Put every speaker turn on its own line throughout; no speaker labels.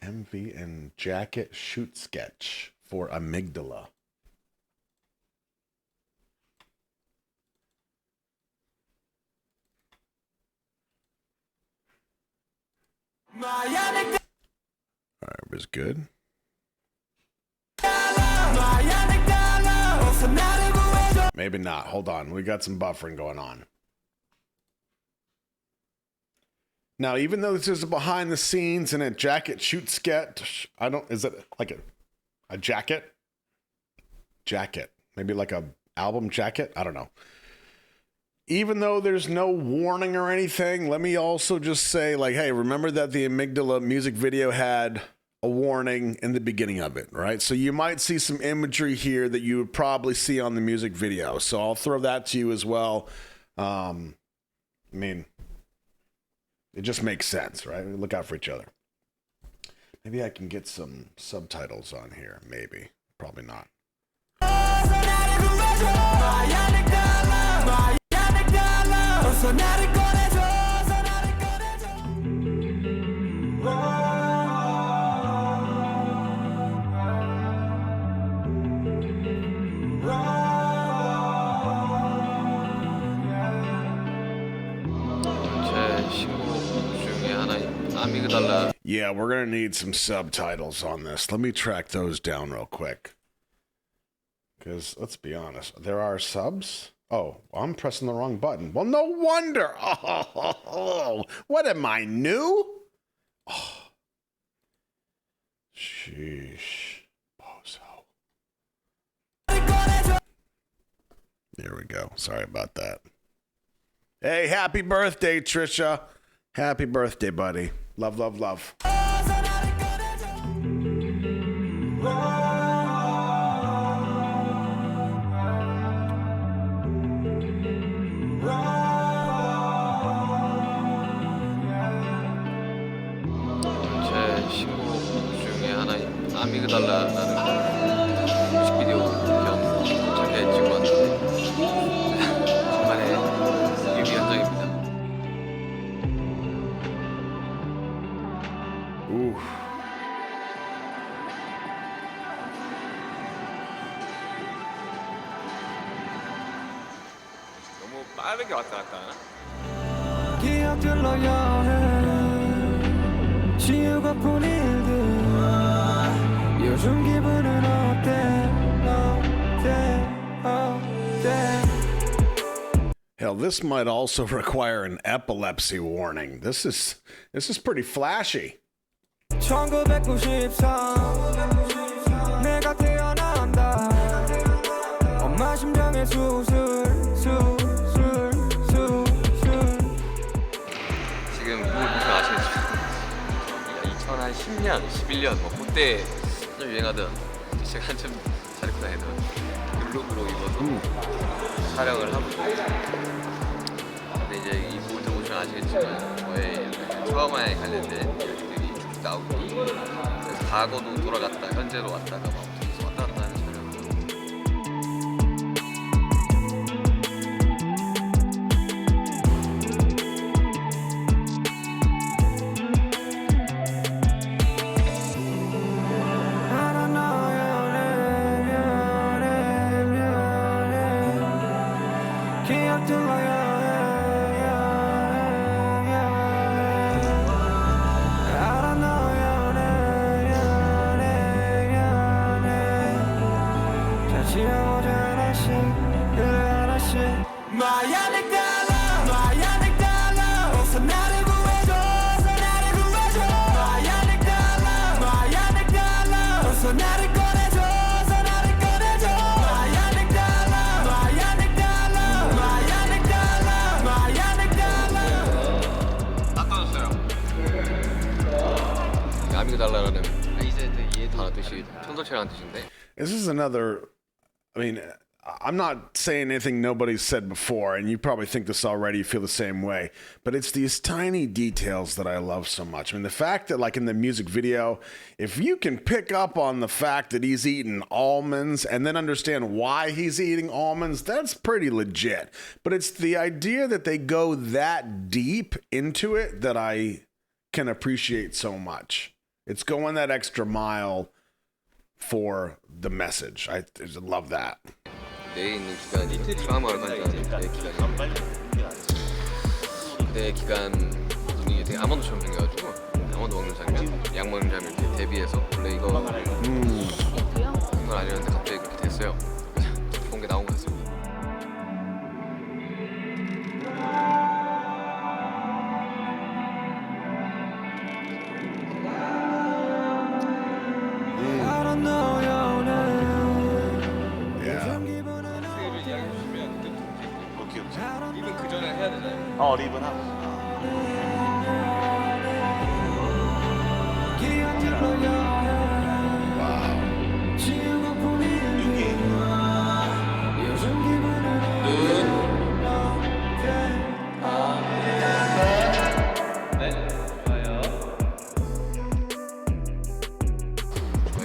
MV and jacket shoot sketch for Amygdala. All right, was good. Maybe not. Hold on. We got some buffering going on. Now, even though this is a behind the scenes and a jacket shoot sketch, is it like a jacket? Jacket. Maybe like a album jacket? I don't know. Even though there's no warning or anything, let me also just say, like, hey, remember that the Amygdala music video had a warning in the beginning of it, right? So you might see some imagery here that you would probably see on the music video. So I'll throw that to you as well. I mean, it just makes sense, right? Look out for each other. Maybe I can get some subtitles on here. Maybe. Probably not. Yeah, we're going to need some subtitles on this. Let me track those down real quick. Because, let's be honest, there are subs? Oh, I'm pressing the wrong button. Well, no wonder. Oh, what am I, new? Oh. Sheesh. Bozo. There we go. Sorry about that. Hey, happy birthday, Trisha. Happy birthday, buddy. Love, love, love.
아미그달라라는 뮤직비디오 겸 자켓 찍고 왔는데 정말의 뮤비 현장입니다. 너무 빠르게 왔다 갔다 하나?
기억들로 여행 지우고픈 일들 요즘 기분은 어때?
Hell, this might also require an epilepsy warning. This is pretty flashy.
1994 내가 태어난다 엄마 심장의 수술
지금 이걸 보시면 아시겠지만 2010년, 11년 뭐 그때 좀 유행하던 제가 한참 잘 입고 다니던 그 룩으로 입어서 촬영을 하고 있어요. 근데 이제 이 모드 보시면 아시겠지만 저의 트라우마에 관련된 이야기들이 쭉 나오고 그래서 과거도 돌아갔다 현재로 왔다가 막 계속 왔다 갔다 하는 촬영을 아미그달라라는 단어 뜻이 천도체라는 뜻인데.
This is another, I mean, I'm not saying anything nobody's said before, and you probably think this already, you feel the same way, but it's these tiny details that I love so much. I mean, the fact that, like, in the music video, if you can pick up on the fact that he's eating almonds and then understand why he's eating almonds, that's pretty legit. But it's the idea that they go that deep into it that I can appreciate so much. It's going that extra mile for the message. I love that.
뇌에 있는 기관이 트라우마를 관장하는 뇌 기관 눈이 되게 아몬드처럼 생겨가지고 아몬드 먹는 장면, 약 먹는 장면 이렇게 대비해서 원래 이거 그건 아니었는데 갑자기 그렇게 됐어요. 본 게 나온 것 같습니다.
I don't know your name.
Yeah.
를 이야기해 주시면 그때부터 오케이. 이분 그 전에 해야 되잖아요.
립은 하고.
Wow.
지우고픈 일들 요즘 기분은
저의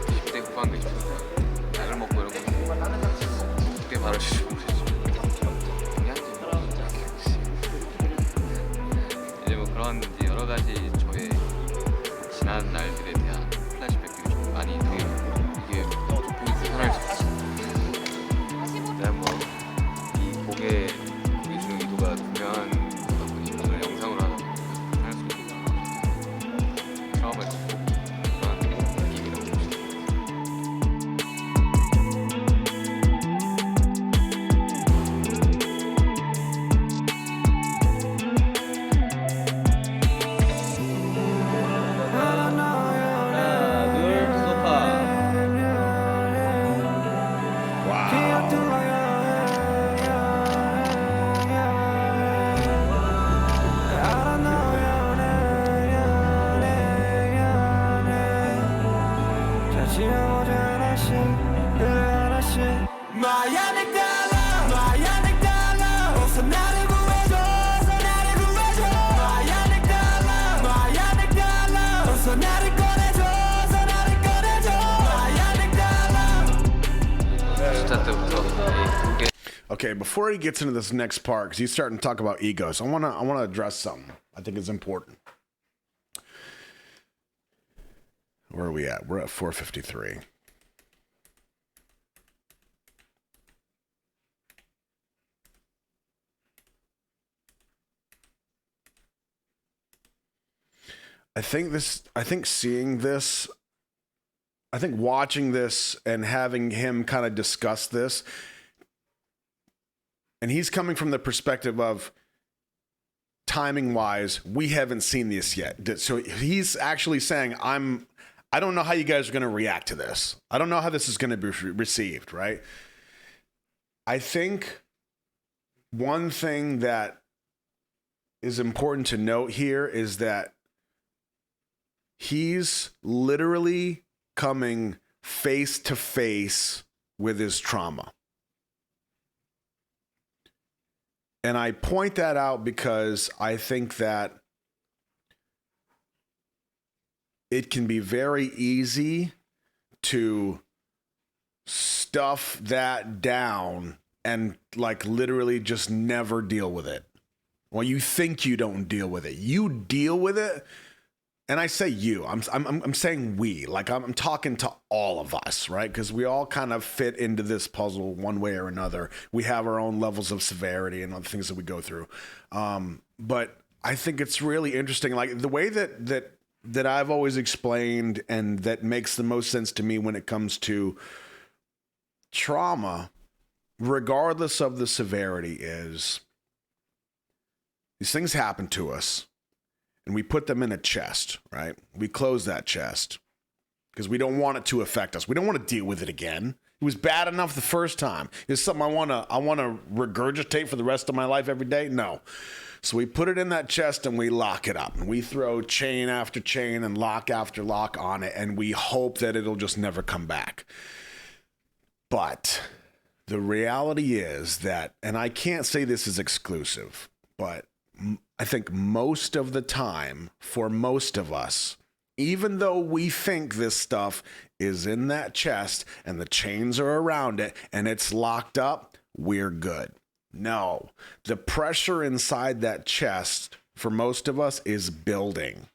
20대 후반기 정도 약을 먹고 이런 거 그때 바로 시작을 이제 뭐 그런 이제 여러 가지 저의 지난 날들에 대한 플래시백들이 좀 많이 나오고 이게 좀 보기 불편할 수 있어요. 일단 뭐이 곡의 중요 의도가 분명하다 보니 오늘 영상으로 하다 보니까 할 수 있는 트라우마를 짚고 그런 느낌이라고 볼 수 있어요.
My Amygdala, my Amygdala, 어서 나를 구해줘, 어서 나를 구해줘. My Amygdala, my Amygdala, 어서 나를 꺼내줘, 어서 나를 꺼내줘. My Amygdala.
시작 때부터 이 곡의
Okay, before he gets into this next part, because he's starting to talk about egos, I wanna address something I think is important. Where are we at? We're at 4:53. I think watching this and having him kind of discuss this, and he's coming from the perspective of timing wise, we haven't seen this yet. So he's actually saying, I don't know how you guys are going to react to this. I don't know how this is going to be received, right? I think one thing that is important to note here is that he's literally coming face to face with his trauma. And I point that out because I think that it can be very easy to stuff that down and like literally just never deal with it. Well, you think you don't deal with it. You deal with it. And I say you, I'm saying we, like I'm talking to all of us, right? Because we all kind of fit into this puzzle one way or another. We have our own levels of severity and other things that we go through. But I think it's really interesting, like the way that I've always explained and that makes the most sense to me when it comes to trauma, regardless of the severity, is these things happen to us. And we put them in a chest, right? We close that chest because we don't want it to affect us. We don't want to deal with it again. It was bad enough the first time. Is something I want to regurgitate for the rest of my life every day? No. So we put it in that chest and we lock it up. And we throw chain after chain and lock after lock on it. And we hope that it'll just never come back. But the reality is that, and I can't say this is exclusive, but I think most of the time, for most of us, even though we think this stuff is in that chest and the chains are around it and it's locked up, we're good. No, the pressure inside that chest for most of us is building.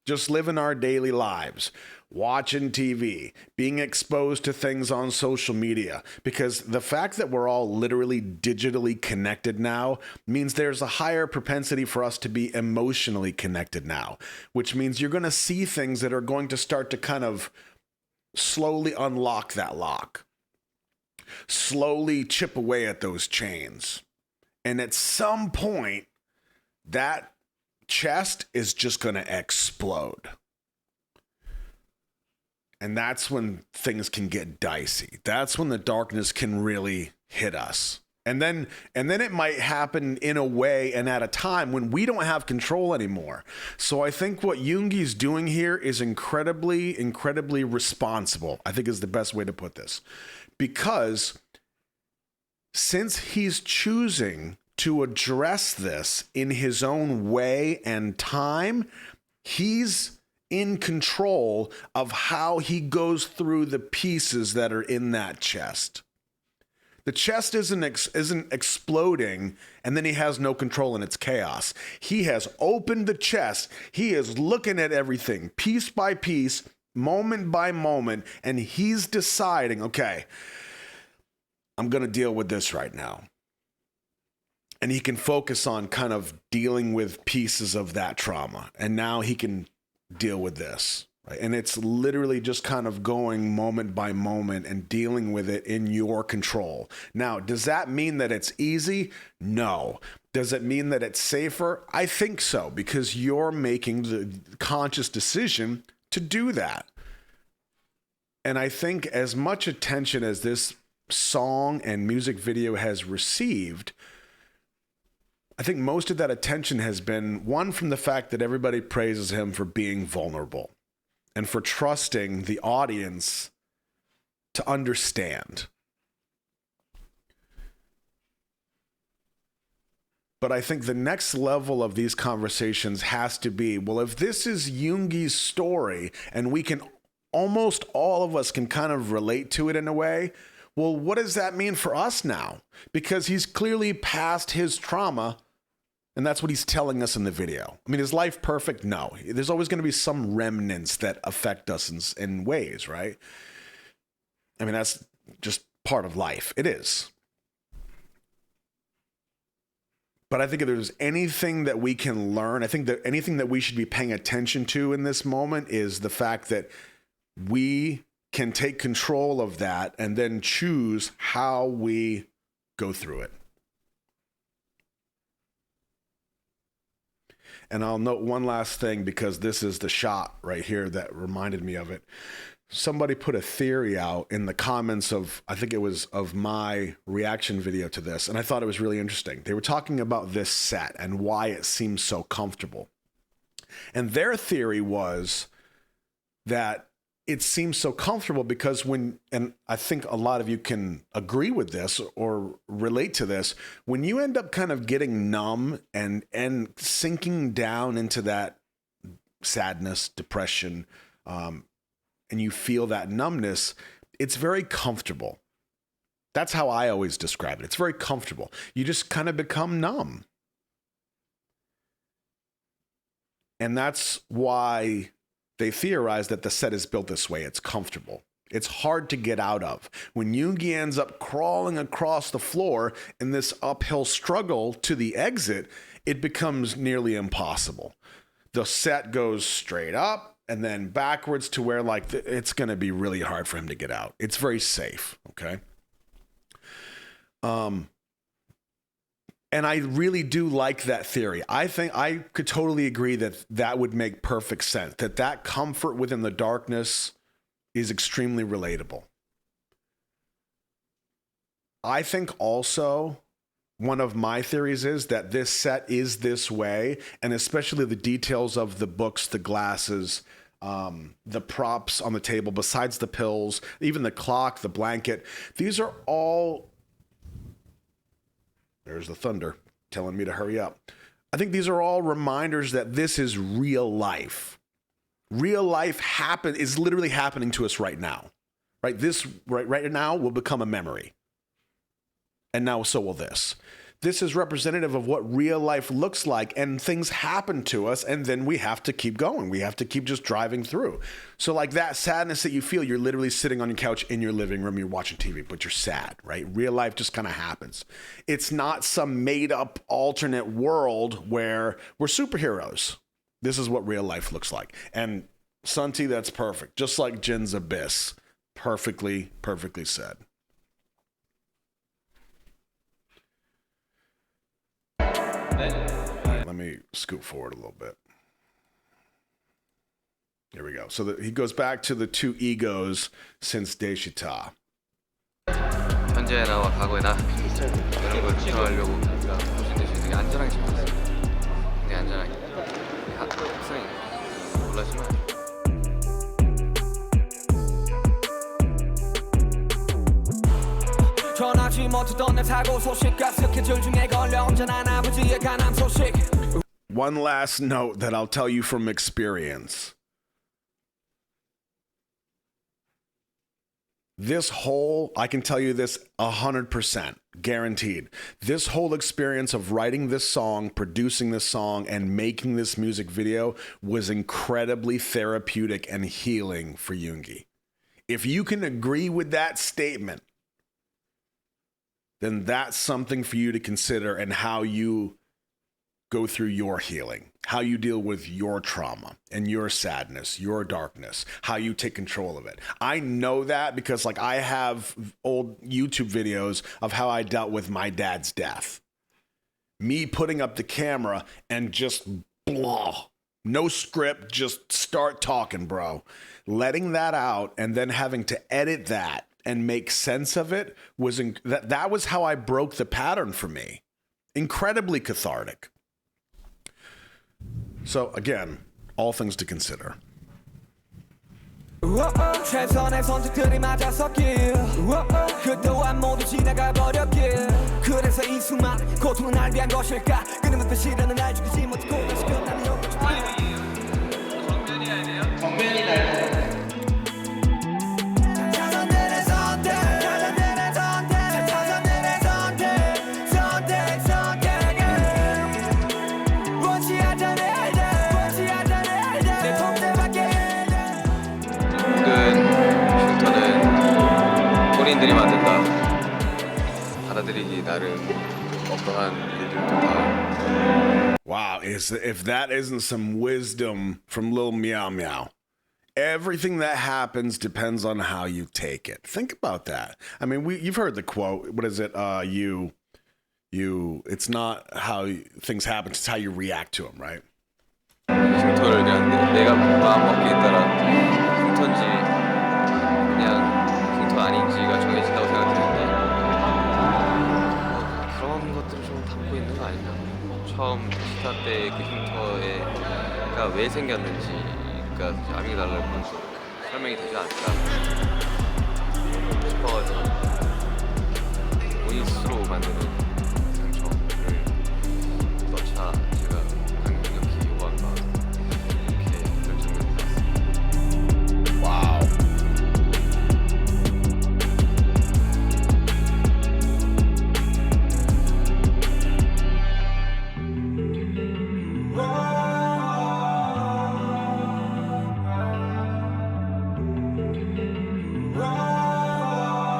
just living our daily lives, watching TV, being exposed to things on social media, because the fact that we're all literally digitally connected now means there's a higher propensity for us to be emotionally connected now, which means you're going to see things that are going to start to kind of slowly unlock that lock, slowly chip away at those chains. And at some point, that chest is just going to explode. And that's when things can get dicey. That's when the darkness can really hit us. And then it might happen in a way and at a time when we don't have control anymore. So I think what Jungi's doing here is incredibly, incredibly responsible, I think is the best way to put this. Because since he's choosing to address this in his own way and time, he's in control of how he goes through the pieces that are in that chest. The chest isn't exploding and then he has no control and it's chaos. He has opened the chest. He is looking at everything piece by piece, moment by moment, and he's deciding, okay, I'm going to deal with this right now. And he can focus on kind of dealing with pieces of that trauma. And now he can deal with this. Right? And it's literally just kind of going moment by moment and dealing with it in your control. Now, does that mean that it's easy? No. Does it mean that it's safer? I think so, because you're making the conscious decision to do that. And I think as much attention as this song and music video has received, I think most of that attention has been, one, from the fact that everybody praises him for being vulnerable and for trusting the audience to understand. But I think the next level of these conversations has to be, well, if this is Jungi's story and we can, almost all of us can kind of relate to it in a way, well, what does that mean for us now? Because he's clearly past his trauma. And that's what he's telling us in the video. I mean, is life perfect? No. There's always going to be some remnants that affect us in ways, right? I mean, that's just part of life. It is. But I think if there's anything that we can learn, I think that anything that we should be paying attention to in this moment is the fact that we can take control of that and then choose how we go through it. And I'll note one last thing, because this is the shot right here that reminded me of it. Somebody put a theory out in the comments of, I think it was of my reaction video to this, and I thought it was really interesting. They were talking about this set and why it seems so comfortable. And their theory was that it seems so comfortable because when, and I think a lot of you can agree with this or relate to this, when you end up kind of getting numb and sinking down into that sadness, depression, and you feel that numbness, it's very comfortable. That's how I always describe it. It's very comfortable. You just kind of become numb. And that's why they theorize that the set is built this way. It's comfortable. It's hard to get out of. When Jungi ends up crawling across the floor in this uphill struggle to the exit, it becomes nearly impossible. The set goes straight up and then backwards to where it's going to be really hard for him to get out. It's very safe, okay? And I really do like that theory. I think I could totally agree that that would make perfect sense, that comfort within the darkness is extremely relatable. I think also one of my theories is that this set is this way, and especially the details of the books, the glasses, the props on the table, besides the pills, even the clock, the blanket. These are all... There's the thunder telling me to hurry up. I think these are all reminders that this is real life. Real life is literally happening to us right now. Right? This right now will become a memory. And now so will this. this is representative of what real life looks like, and things happen to us, and then we have to keep going. We have to keep just driving through. So like that sadness that you feel, you're literally sitting on your couch in your living room, you're watching TV, but you're sad, right? Real life just kind of happens. It's not some made up alternate world where we're superheroes. This is what real life looks like. And Santi, that's perfect. Just like Jin's Abyss. Perfectly said. Right, let me scoot forward a little bit. Here we go. So he goes back to the two egos since Deshita.
현재 나와 과거의 나 이런 걸 구성하려고 무슨 대신 되게 안전하게 잡았어요. 되게 안전하게. 학생이 놀라지 마.
전하지 못했던 내 사고 소식 가득해질 중에 걸려 언제나 아버지의 간암 소식.
One last note that I'll tell you from experience. This whole, I can tell you this 100%, guaranteed. This whole experience of writing this song, producing this song, and making this music video was incredibly therapeutic and healing for Yoongi. If you can agree with that statement, then that's something for you to consider and how you go through your healing, how you deal with your trauma and your sadness, your darkness, how you take control of it. I know that because like I have old YouTube videos of how I dealt with my dad's death. Me putting up the camera and just blah, no script, just start talking, bro. Letting that out and then having to edit that and make sense of it was that was how I broke the pattern for me. Incredibly cathartic. So again, all things to consider.
최선의 선택들이 맞아섰길 그 또한 모두 지나가 버렸길 그래서 이 수많은 고통은 날 위한 것일까 끊임없는 시련은 날 죽이지 못하고 다시 끝나는 영광 정면이 나야 돼요.
본인들이 만든다. 받아들이기 나름 어떠한 일들도 다.
Wow, if that isn't some wisdom from Lil Meow Meow. Everything that happens depends on how you take it. Think about that. I mean, you've heard the quote. What is it? It's not how things happen, it's how you react to them, right?
흉터를 그냥 내가 마음먹기에 따라 흉터인지 그냥 아닌지가 정해진다고 생각되는데 그런 것들을 좀 담고 있는 거 아니냐. 처음 시타 때 그 흉터가 왜 생겼는지가 아미그달라를 보면서 설명이 되지 않을까 싶어가지고 본인 스스로 만드는 상처를 넣자 제가 강력히 요구한 바 이렇게 결정을 내렸습니다.
와우.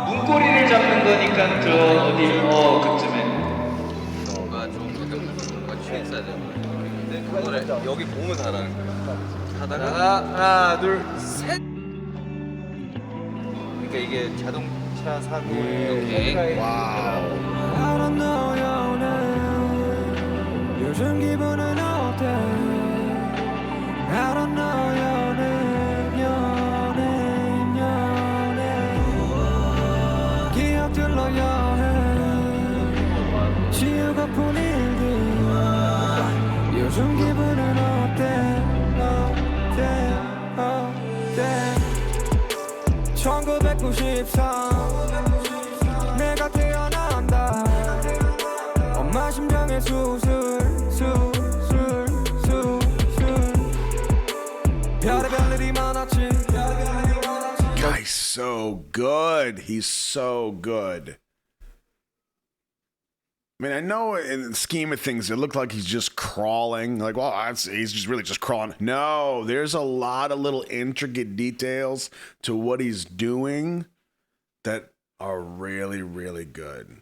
문고리를 잡는 거니까 저 어디 그쯤에
뭔가 좀 뭔가 취했어야 되는 거예요. 근데 그거를 여기 봉을 달아는 거예요. 하다가 하나 둘 셋. 그러니까 이게 자동차 사고의
와우.
I don't know your name 요즘 기분은 어때 I don't know your name your name your name 기억들로 여행 지우고픈 일들 요즘 기분은 어때 어때 1993 내가 태어난다 엄마 심장의 수술 별의별 일이 많았지
Guy's so good. He's so good. I mean, I know in the scheme of things, it looked like he's just crawling. Like, well, he's just really just crawling. No, there's a lot of little intricate details to what he's doing that are really, really good.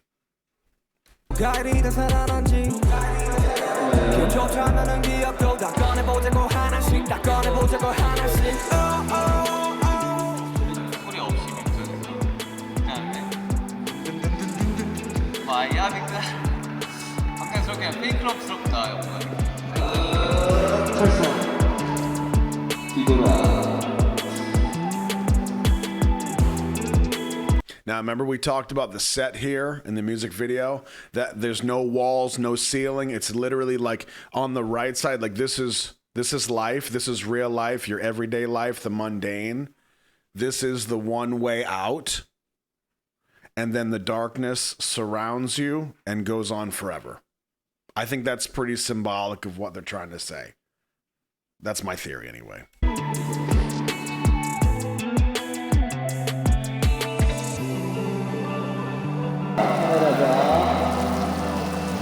소리 없이 믹서에서 그냥 야 믹서 방탄스럽게 페이크럽스럽다 영화.
철사 이거나.
Now, remember we talked about the set here in the music video, that there's no walls, no ceiling. It's literally like on the right side, like this is life. This is real life, your everyday life, the mundane. This is the one way out. And then the darkness surrounds you and goes on forever. I think that's pretty symbolic of what they're trying to say. That's my theory anyway.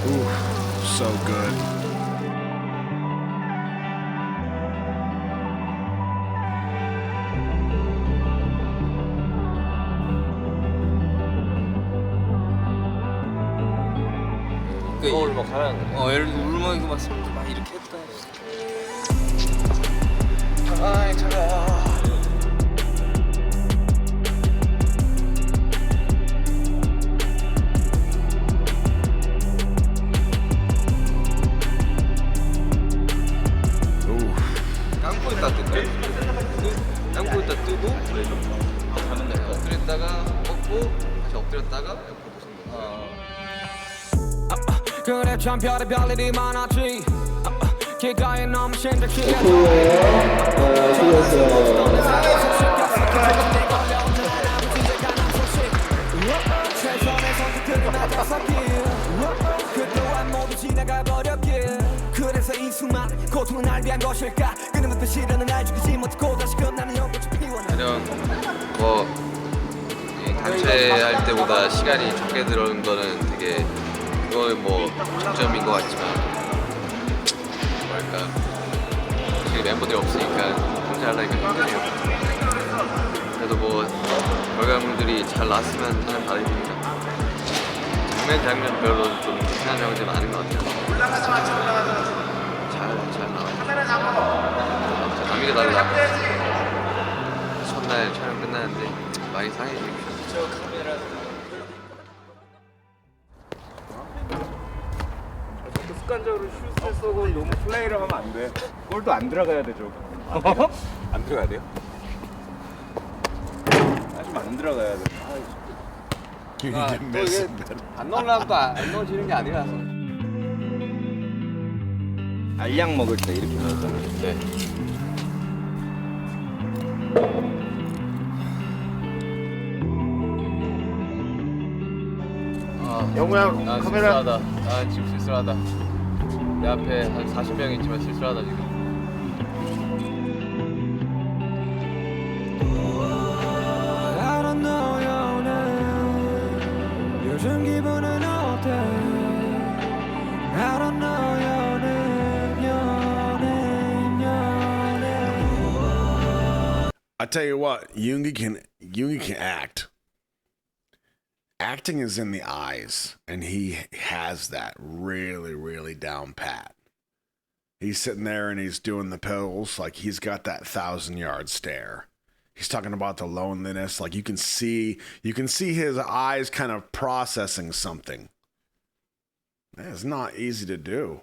Ooh, so good.
거울 막 가라앉는 거. 예를 들어 울먹 이거 막 손도 막 이렇게 했다. 아이 차가. 땅콩 있다 뜰까요? 땅콩 있다 뜨고 가면 돼요. 엎드렸다가 뻗고 다시 엎드렸다가 옆으로 도는 거.
그래 참 별의별 일이 많았지 길가에 너무 심각해 최선의 선택들이 맞아섰길 그동안 모두 지나가 버렸길 그래서 이 수많은 고통은 날 위한 것일까 끊임없던 시련은 날 죽이지 못하고 다시금 나는 연꽃이 피워나
그냥 뭐 단체할 때보다 시간이 적게 들어오는 거는 되게 그거는 뭐 장점인 것 같지만 뭐랄까 지금 멤버들이 없으니까 혼자 하려니까 힘드네요. 그래도 뭐 결과물들이 잘 나왔으면 하는 바람입니다. 장면별로 좀 이상한 장면들이 많은 것 같아요. 잘 나와요. 아미그달라 첫날 촬영 끝나는데 많이 상해 주십시오.
습관적으로 슛을 쏘고 너무 플레이를 하면 안 돼. 골도 안 들어가야 되죠. 안 들어가야 돼요? 좀 안 들어가야 돼.
안 넣으려면 또 안 넣어지는 게 아니라서.
알약 먹을 때 이렇게 넣었잖아요.
네.
영우야
카메라. 쓸쓸하다. 지금 쓸쓸하다. 내 앞에 한 40명 있지만 쓸쓸하다 지금.
I don't know your name 요즘 기분은 어때 I don't know your name your name
I tell you what, Yoongi can act. Acting is in the eyes, and he has that really, really down pat. He's sitting there and he's doing the pills, like he's got that 1,000-yard stare. He's talking about the loneliness, like you can see his eyes kind of processing something. It's not easy to do.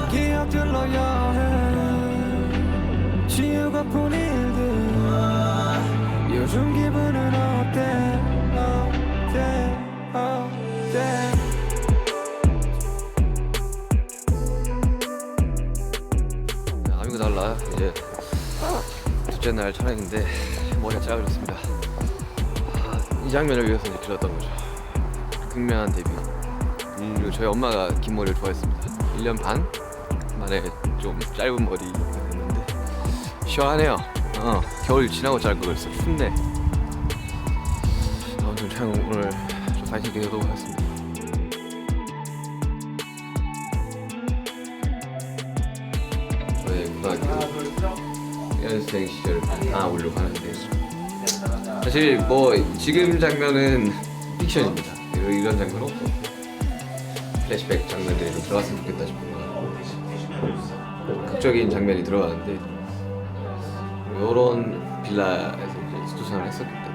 기억들로 여행 지우고픈 일들 요즘 기분은 어때
아미그달라 이제 둘째 날 촬영인데 머리가 짧아졌습니다. 이 장면을 위해서 이제 길렀던 거죠. 극명한 데뷔. 그리고 저희 엄마가 긴 머리를 좋아했습니다. 1년 반 만에 좀 짧은 머리가 됐는데 시원하네요. 겨울 지나고 잘 거 그랬어. 춥네. 아무튼 촬영 오늘 좀 관심 있게 해보도록 하겠습니다. 고등학교 연습생 시절을 담아보려고 하는데 사실 뭐 지금 장면은 픽션입니다. 이런 장면은 없고 플래시백 장면들이 좀 들어갔으면 좋겠다 싶은 거 극적인 장면이 들어가는데 이런 빌라에서 이제 스투상을 했었기 때문에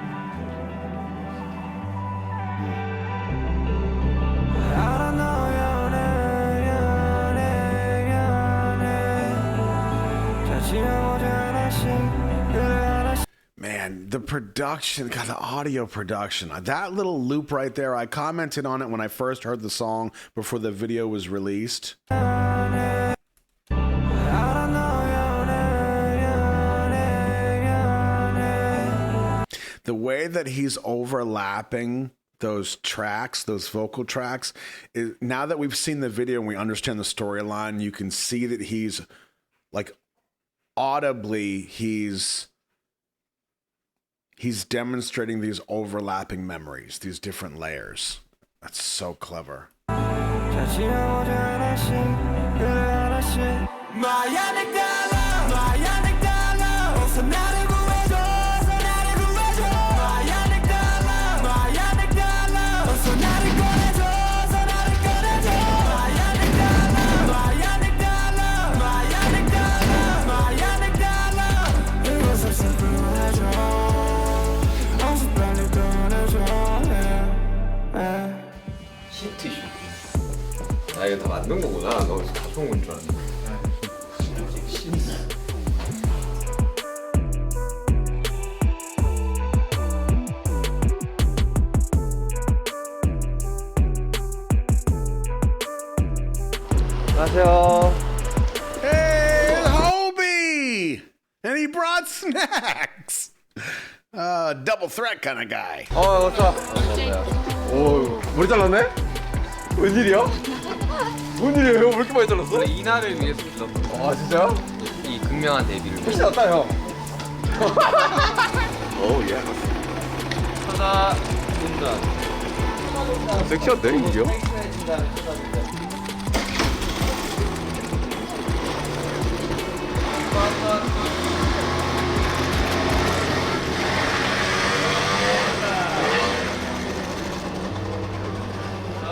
Man, the production, God, the audio production. That little loop right there, I commented on it when I first heard the song before the video was released. The way that he's overlapping those tracks, those vocal tracks, now that we've seen the video and we understand the storyline, you can see that he's like audibly, he's demonstrating these overlapping memories, these different layers. That's so clever.
시티슈. 아 이거 다 만든 거구나. 너 가져온 건 줄 알았네.
안녕하세요.
Hey, Hobie! And he brought snacks. Double threat kind of guy.
왔어. 오, 머리 잘랐네? 웬일이야? 뭔 일이에요? 왜 이렇게 많이 잘랐어?
이날을 위해서 불렀던
아, 진짜요?
이 극명한 데뷔를
혹시 났다, 형. 오, 예.
하나 군단
섹시한데, 이게요?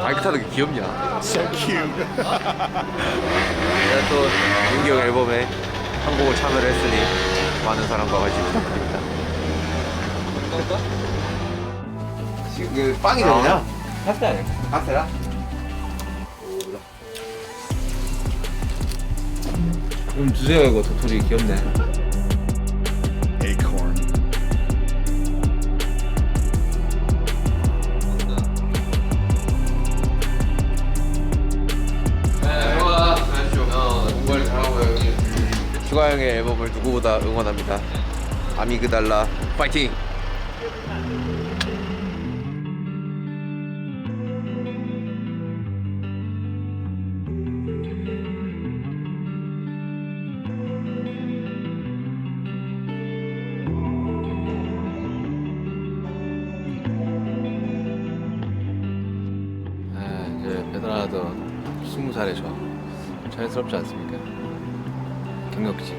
마이크 타는 게 귀엽냐?
So cute.
제가 또 윤기 형 앨범에 한 곡을 참여를 했으니 많은 사랑과 관심 부탁드립니다. 지금 그 빵이 되냐? 파스타 아니야? 파스타야?
좀 주세요. 이거 도토리 귀엽네.
Acorn.
공부를 잘하고 여기
슈가 형의 앨범을 누구보다 응원합니다. 아미그달라 파이팅!
이제 베드라도 20살에 저 자연스럽지 않습니까? 경력직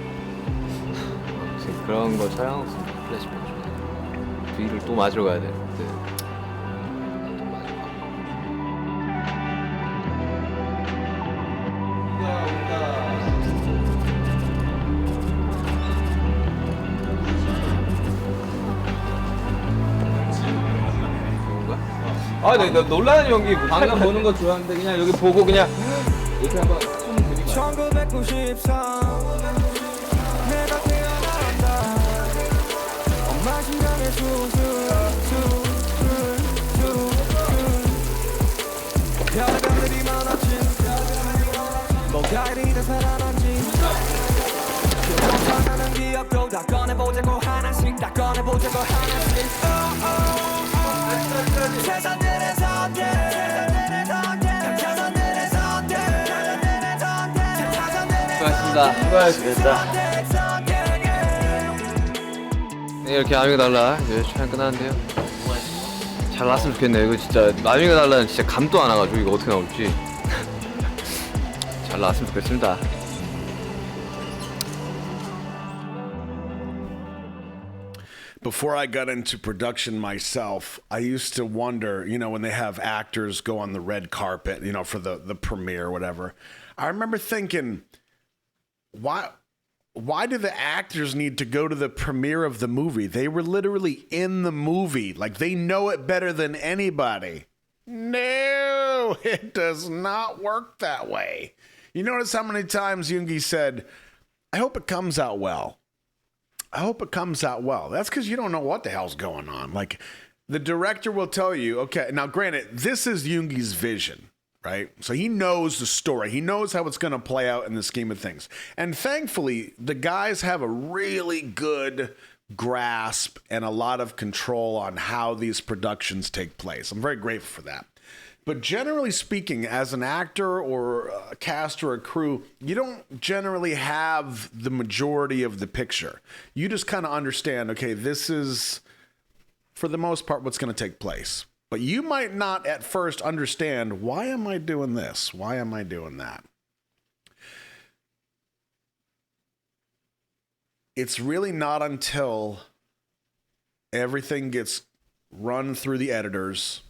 지금 그런 거 촬영하고 있습니다. 플래시백 중에 뒤를 또 맞으러 가야 되는데 또 맞으러 가고
아, 나 놀라는 연기 방금 보는 거 좋아하는데 그냥 여기 보고 그냥 이렇게 한번 손 들이고
1993 내가 태어난다 엄마 심장에 별의별들이 많았지 뭐가 이리 다 살아난지 상하는 기억도 다 꺼내보자고 하나씩 다 꺼내보자고 하나씩 최선들의 선택
수고하셨습니다. 네, 이렇게 아미그달라 이제 촬영 끝났는데요. 잘 나왔으면 좋겠네요. 이거 진짜 아미그달라는 진짜 감도 안 와가지고 이거 어떻게 나올지 잘 나왔으면 좋겠습니다.
before I got into production myself, I used to wonder, you know, when they have actors go on the red carpet, you know, for the premiere or whatever. I remember thinking, why do the actors need to go to the premiere of the movie? They were literally in the movie. Like, they know it better than anybody. No, it does not work that way. You notice how many times Jungi said, I hope it comes out well. I hope it comes out well. That's because you don't know what the hell's going on. Like, the director will tell you, okay, now granted, this is Jungi's vision, right? So he knows the story. He knows how it's going to play out in the scheme of things. And thankfully, the guys have a really good grasp and a lot of control on how these productions take place. I'm very grateful for that. But generally speaking, as an actor or a cast or a crew, you don't generally have the majority of the picture. You just kind of understand, okay, this is, for the most part, what's going to take place. But you might not at first understand, why am I doing this? Why am I doing that? It's really not until everything gets run through the editors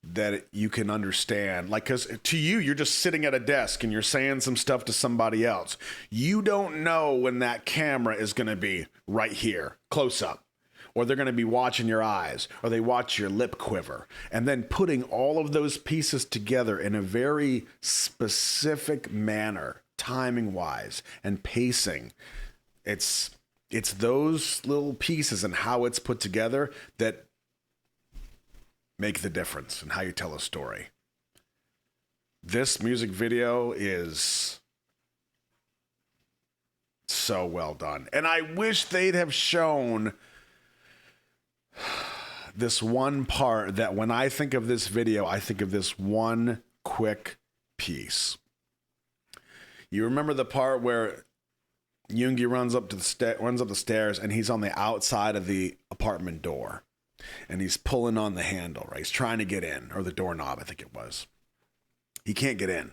that you can understand. Like, because to you, you're just sitting at a desk and you're saying some stuff to somebody else. You don't know when that camera is going to be right here, close up, or they're going to be watching your eyes, or they watch your lip quiver, and then putting all of those pieces together in a very specific manner, timing wise and pacing. It's those little pieces and how it's put together that make the difference in how you tell a story. This music video is so well done. And I wish they'd have shown this one part that when I think of this video, I think of this one quick piece. You remember the part where Jungi runs up the stairs and he's on the outside of the apartment door. And he's pulling on the handle, right? He's trying to get in, or the doorknob, I think it was. He can't get in.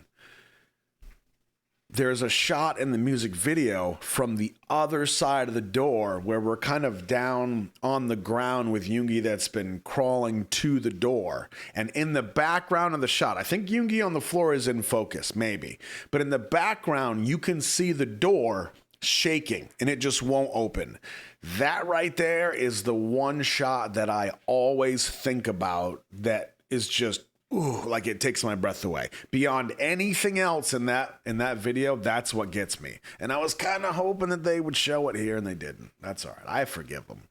There's a shot in the music video from the other side of the door where we're kind of down on the ground with Jungi that's been crawling to the door. And in the background of the shot, I think Jungi on the floor is in focus, maybe. But in the background, you can see the door shaking and it just won't open. That right there is the one shot that I always think about that is just, ooh, like it takes my breath away. Beyond anything else in that video, that's what gets me. And I was kind of hoping that they would show it here, and they didn't. That's all right. I forgive them.